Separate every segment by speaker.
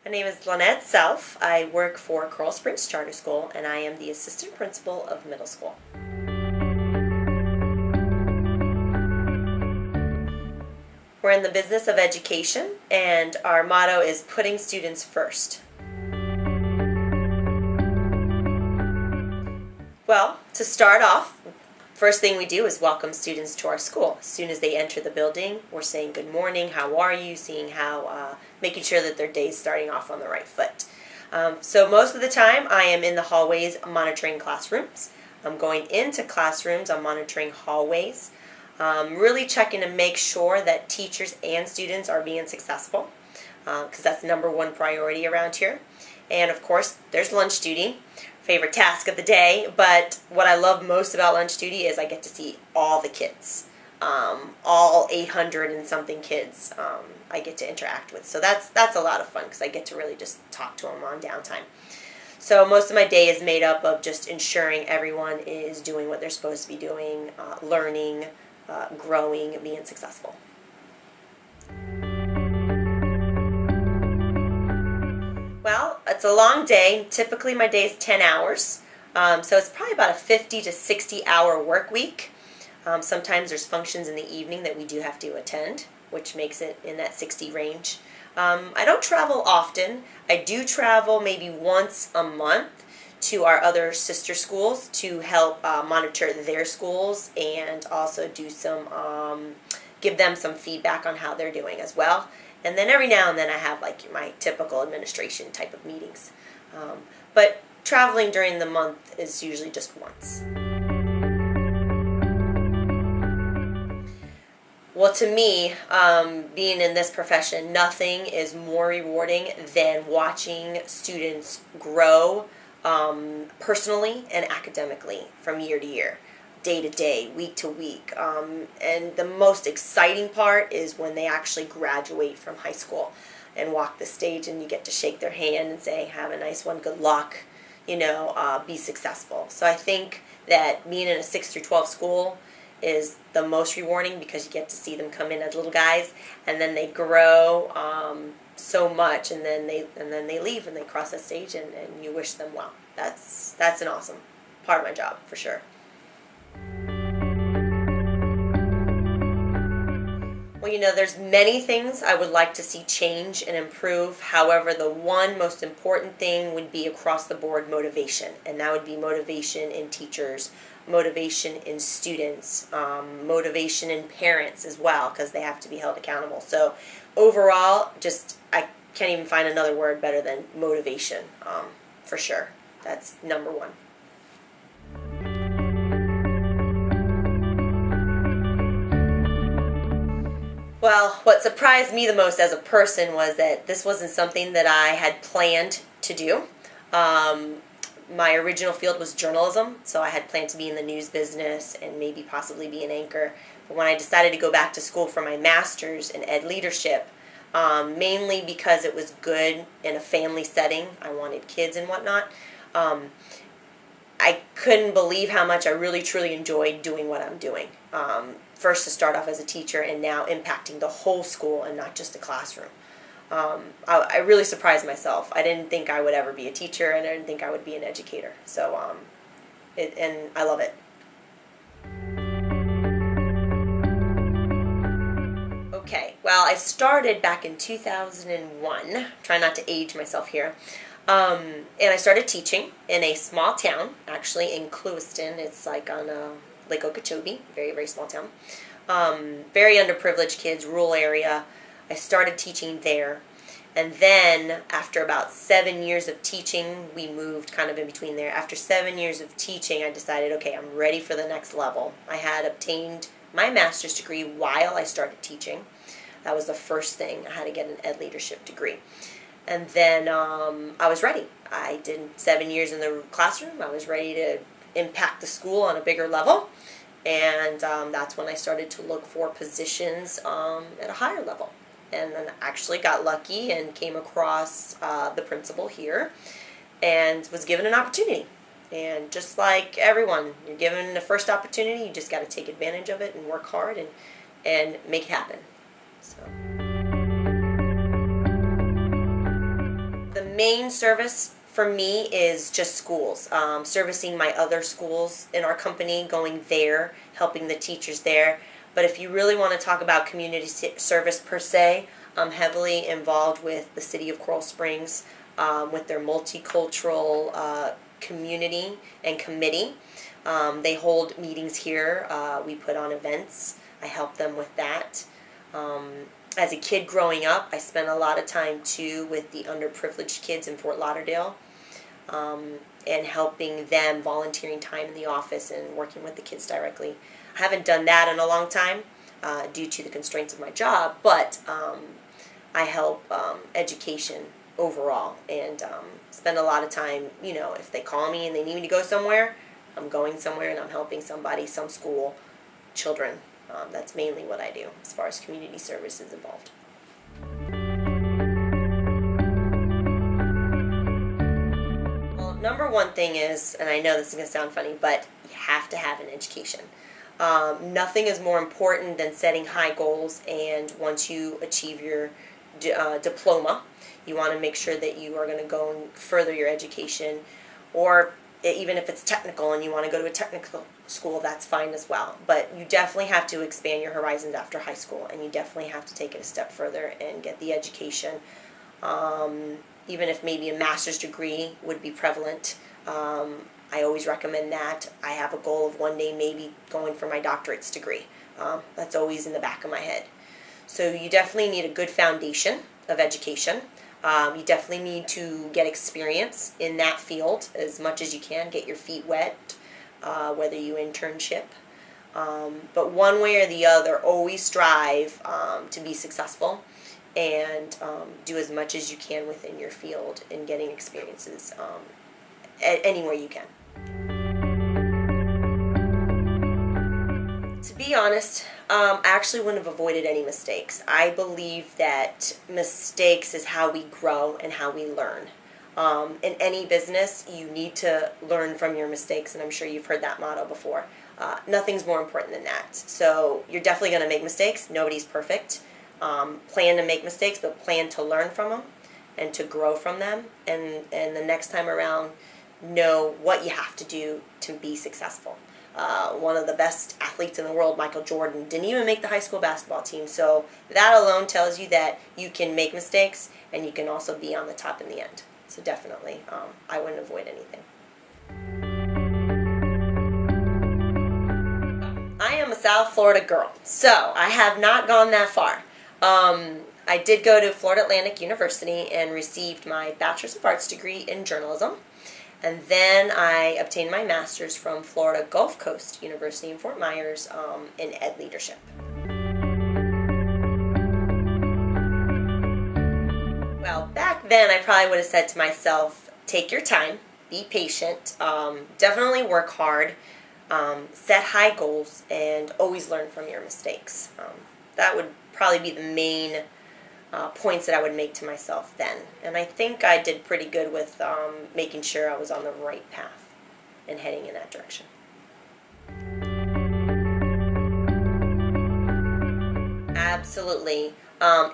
Speaker 1: My name is Lynette Self. I work for Coral Springs Charter School, and I am the assistant principal of middle school. We're in the business of education, and our motto is putting students first. Well, to start off, first thing we do is welcome students to our school. As soon as they enter the building, we're saying good morning, how are you, seeing how, making sure that their day's starting off on the right foot. So most of the time I am in the hallways monitoring classrooms. I'm going into classrooms, I'm monitoring hallways, really checking to make sure that teachers and students are being successful, because that's the #1 priority around here. And of course, there's lunch duty, favorite task of the day, but what I love most about lunch duty is I get to see all the kids, all 800 and something kids I get to interact with. So that's a lot of fun because I get to really just talk to them on downtime. So most of my day is made up of just ensuring everyone is doing what they're supposed to be doing, learning, growing, being successful. Well, it's a long day. Typically my day is 10 hours. So it's probably about a 50 to 60 hour work week. Sometimes there's functions in the evening that we do have to attend, which makes it in that 60 range. I don't travel often. I do travel maybe once a month to our other sister schools to help monitor their schools and also do some, give them some feedback on how they're doing as well. And then every now and then I have like my typical administration type of meetings. But traveling during the month is usually just once. Well, to me, being in this profession, nothing is more rewarding than watching students grow personally and academically from year to year, day to day, week to week. And the most exciting part is when they actually graduate from high school and walk the stage and you get to shake their hand and say, have a nice one, good luck, be successful. So I think that being in a 6 through 12 school is the most rewarding because you get to see them come in as little guys and then they grow so much and then they leave and they cross that stage and you wish them well. That's an awesome part of my job for sure. Well, there's many things I would like to see change and improve. However, the one most important thing would be across the board motivation. And that would be motivation in teachers, motivation in students, motivation in parents as well, because they have to be held accountable. So overall, I can't even find another word better than motivation, for sure. That's #1. Well, what surprised me the most as a person was that this wasn't something that I had planned to do. My original field was journalism, so I had planned to be in the news business and maybe possibly be an anchor. But when I decided to go back to school for my master's in ed leadership, mainly because it was good in a family setting, I wanted kids and whatnot, I couldn't believe how much I really truly enjoyed doing what I'm doing. First to start off as a teacher and now impacting the whole school and not just a classroom. I really surprised myself. I didn't think I would ever be a teacher and I didn't think I would be an educator. So, and I love it. Okay, well, I started back in 2001. Try not to age myself here. And I started teaching in a small town, actually in Clewiston. It's like on Lake Okeechobee, very, very small town. Very underprivileged kids, rural area. I started teaching there. And then after about 7 years of teaching, we moved kind of in between there. After 7 years of teaching, I decided, okay, I'm ready for the next level. I had obtained my master's degree while I started teaching. That was the first thing. I had to get an ed leadership degree. And then I was ready. I did 7 years in the classroom. I was ready to impact the school on a bigger level. And that's when I started to look for positions at a higher level. And then actually got lucky and came across the principal here and was given an opportunity. And just like everyone, you're given the first opportunity, you just got to take advantage of it and work hard and make it happen. So. main service for me is just schools, servicing my other schools in our company, going there, helping the teachers there. But if you really want to talk about community service per se, I'm heavily involved with the city of Coral Springs, with their multicultural community and committee. They hold meetings here. We put on events. I help them with that. As a kid growing up, I spent a lot of time too with the underprivileged kids in Fort Lauderdale, and helping them, volunteering time in the office and working with the kids directly. I haven't done that in a long time due to the constraints of my job, but I help education overall, and spend a lot of time, if they call me and they need me to go somewhere, I'm going somewhere and I'm helping somebody, some school, children. That's mainly what I do as far as community service is involved. Well, number one thing is, and I know this is going to sound funny, but you have to have an education. Nothing is more important than setting high goals, and once you achieve your diploma, you want to make sure that you are going to go and further your education, or even if it's technical and you want to go to a technical school, that's fine as well. But you definitely have to expand your horizons after high school, and you definitely have to take it a step further and get the education. Even if maybe a master's degree would be prevalent, I always recommend that. I have a goal of one day maybe going for my doctorate's degree. That's always in the back of my head. So you definitely need a good foundation of education. You definitely need to get experience in that field as much as you can, get your feet wet, whether you internship. But one way or the other, always strive to be successful, and do as much as you can within your field in getting experiences anywhere you can. To be honest, I actually wouldn't have avoided any mistakes. I believe that mistakes is how we grow and how we learn. In any business, you need to learn from your mistakes, and I'm sure you've heard that motto before. Nothing's more important than that. So you're definitely going to make mistakes. Nobody's perfect. Plan to make mistakes, but plan to learn from them and to grow from them. And the next time around, know what you have to do to be successful. One of the best athletes in the world, Michael Jordan, didn't even make the high school basketball team. So that alone tells you that you can make mistakes and you can also be on the top in the end. So definitely, I wouldn't avoid anything. I am a South Florida girl, so I have not gone that far. I did go to Florida Atlantic University and received my Bachelor's of Arts degree in journalism. And then I obtained my master's from Florida Gulf Coast University in Fort Myers in ed leadership. Well, back then I probably would have said to myself, take your time, be patient, definitely work hard, set high goals, and always learn from your mistakes. That would probably be the main points that I would make to myself then. And I think I did pretty good with making sure I was on the right path and heading in that direction. Absolutely.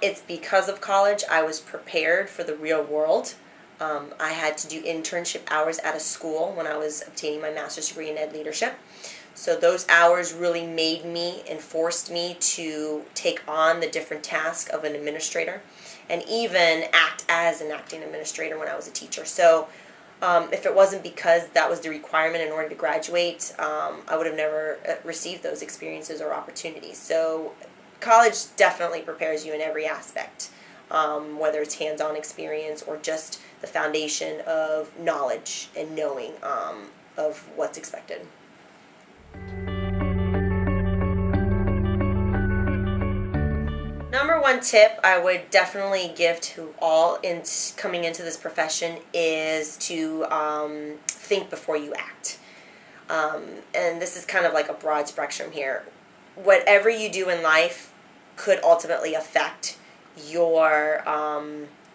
Speaker 1: It's because of college I was prepared for the real world. I had to do internship hours at a school when I was obtaining my master's degree in ed leadership. So those hours really made me and forced me to take on the different tasks of an administrator, and even act as an acting administrator when I was a teacher. So if it wasn't because that was the requirement in order to graduate, I would have never received those experiences or opportunities. So college definitely prepares you in every aspect, whether it's hands-on experience or just the foundation of knowledge and knowing of what's expected. Number one tip I would definitely give to all coming into this profession is to think before you act. And this is kind of like a broad spectrum here. Whatever you do in life could ultimately affect your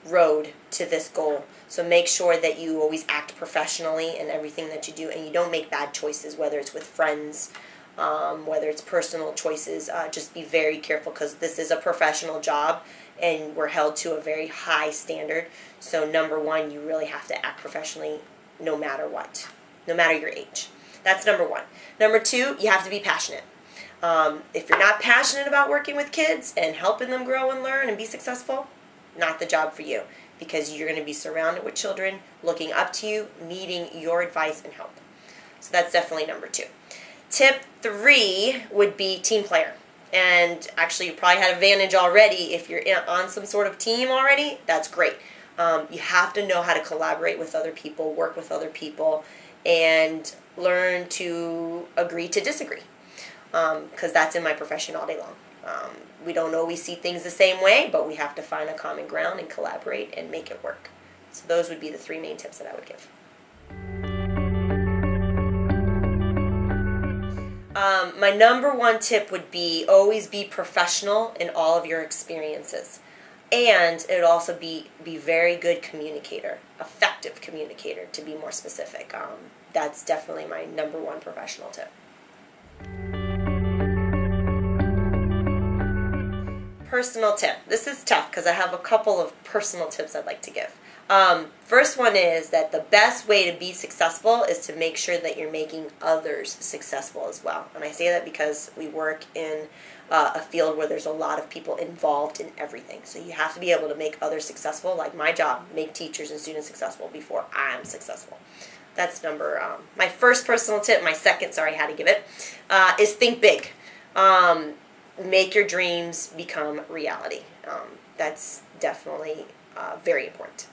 Speaker 1: road to this goal. So make sure that you always act professionally in everything that you do, and you don't make bad choices, whether it's with friends, whether it's personal choices. Just be very careful, because this is a professional job, and we're held to a very high standard. So number one, you really have to act professionally no matter what, no matter your age. That's number one. Number two, you have to be passionate. If you're not passionate about working with kids and helping them grow and learn and be successful, not the job for you, because you're going to be surrounded with children looking up to you, needing your advice and help. So that's definitely number two. Tip 3 would be team player. And actually, you probably had advantage already. If you're on some sort of team already, that's great. You have to know how to collaborate with other people, work with other people, and learn to agree to disagree. Because that's in my profession all day long. We don't always see things the same way, but we have to find a common ground and collaborate and make it work. So those would be the 3 main tips that I would give. My number 1 tip would be always be professional in all of your experiences. And it would also be very good communicator, effective communicator to be more specific. That's definitely my number 1 professional tip. Personal tip. This is tough because I have a couple of personal tips I'd like to give. First one is that the best way to be successful is to make sure that you're making others successful as well. And I say that because we work in a field where there's a lot of people involved in everything. So you have to be able to make others successful, like my job, make teachers and students successful before I'm successful. That's my first personal tip. My second, sorry, I had to give it, is think big. Make your dreams become reality. That's definitely very important.